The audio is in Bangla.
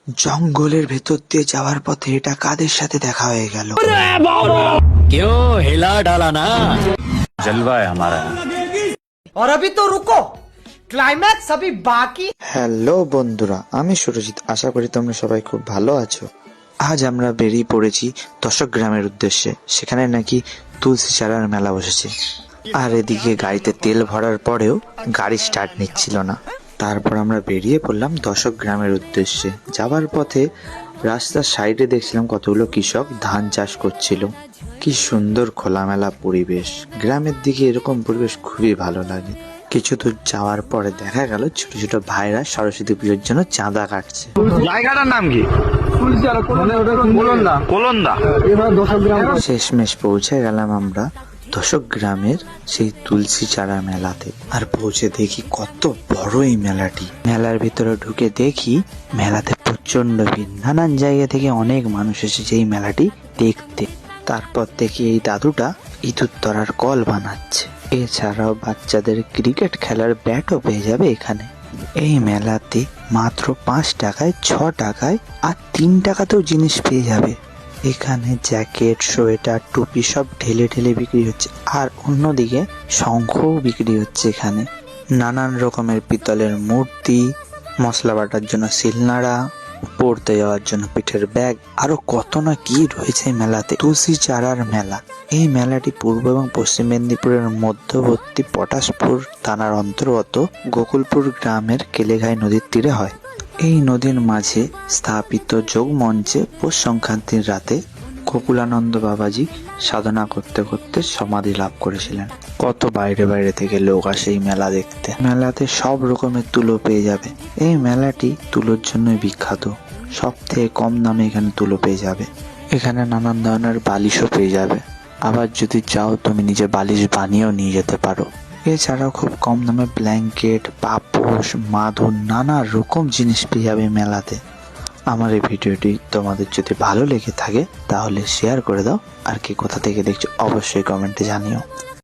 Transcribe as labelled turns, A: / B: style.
A: জঙ্গলের ভেতর দিয়ে যাওয়ার পথে এটা কাদের সাথে দেখা হয়ে গেল।
B: क्यों हिला डाला ना।
C: जलवा है हमारा।
D: और अभी तो रुको, क्लाइमैक्स अभी बाकी।
A: হ্যালো বন্ধুরা, আমি সুরজিৎ। আশা করি তোমরা সবাই খুব ভালো আছো। আজ আমরা বেরিয়ে পড়েছি দশক গ্রামের উদ্দেশ্যে। সেখানে নাকি তুলসী চারার মেলা বসেছে। আর এদিকে গাড়িতে তেল ভরার পরেও গাড়ি স্টার্ট নিচ্ছিল না। তারপর আমরা বেরিয়ে পড়লাম দশক গ্রামের উদ্দেশ্যে। যাবার পথে রাস্তার সাইডে দেখছিলাম কতগুলো কৃষক ধান চাষ করছিল। কি সুন্দর খোলামেলা পরিবেশ। গ্রামের দিকে এরকম পরিবেশ খুবই ভালো লাগে। কিছু দূর যাওয়ার পরে দেখা গেল ছোট ছোট ভাইরা সরস্বতী পুজোর জন্য চাঁদা কাটছে।
C: জায়গাটার নাম কি? কোলন্দা।
A: শেষমেশ পৌঁছে গেলাম আমরা দশক গ্রামের সেই তুলসী চারা মেলাতে। আর পৌঁছে দেখি কত বড় এই মেলাটি। মেলার ভিতরে ঢুকে দেখি মেলাতে প্রচন্ড ভিড়। নানান জায়গা থেকে অনেক মানুষ এসেছে এই মেলাটি দেখতে। তারপর দেখি এই দাদুটা ইঁদুর তরার কল বানাচ্ছে। এছাড়াও বাচ্চাদের ক্রিকেট খেলার ব্যাটও পেয়ে যাবে এখানে। এই মেলাতে মাত্র 5 টাকায়, 6 টাকায় আর 3 টাকাতেও জিনিস পেয়ে যাবে। এখানে জ্যাকেট, সোয়েটার, টুপি সব ঢেলে ঢেলে বিক্রি হচ্ছে। আর অন্যদিকে শঙ্খও বিক্রি হচ্ছে এখানে। নানান রকমের পিতলের মূর্তি, মশলা বাটার জন্য শিলনোড়া, পড়তে যাওয়ার জন্য পিঠের ব্যাগ, আরো কত না কি রয়েছে এই মেলাতে। তুলসী চারার মেলা। এই মেলাটি পূর্ব এবং পশ্চিম মেদিনীপুরের মধ্যবর্তী পটাশপুর থানার অন্তর্গত গোকুলপুর গ্রামের কেলেঘাই নদীর তীরে হয়। এই নদীর মাঝে স্থাপিত যোগ মঞ্চে পৌষ সংক্রান্তির রাতে গোকুলানন্দ বাবাজি সাধনা করতে করতে সমাধি লাভ করেছিলেন। কত বাইরে বাইরে থেকে লোক আসে এই মেলা দেখতে। মেলাতে সব রকমের তুলো পেয়ে যাবে। এই মেলাটি তুলোর জন্যই বিখ্যাত। সব থেকে কম দামে এখানে তুলো পেয়ে যাবে। এখানে নানান ধরনের বালিশও পেয়ে যাবে। আবার যদি চাও তুমি নিজে বালিশ বানিয়েও নিয়ে যেতে পারো। এছাড়াও খুব কম দামে ব্ল্যাঙ্কেট, পাপোশ, মাদুর, নানা রকম জিনিস পেয়ে যাবে মেলাতে। আমার এই ভিডিওটি তোমাদের যদি ভালো লেগে থাকে তাহলে শেয়ার করে দাও। আর কি কোথা থেকে দেখছো অবশ্যই কমেন্টে জানিও।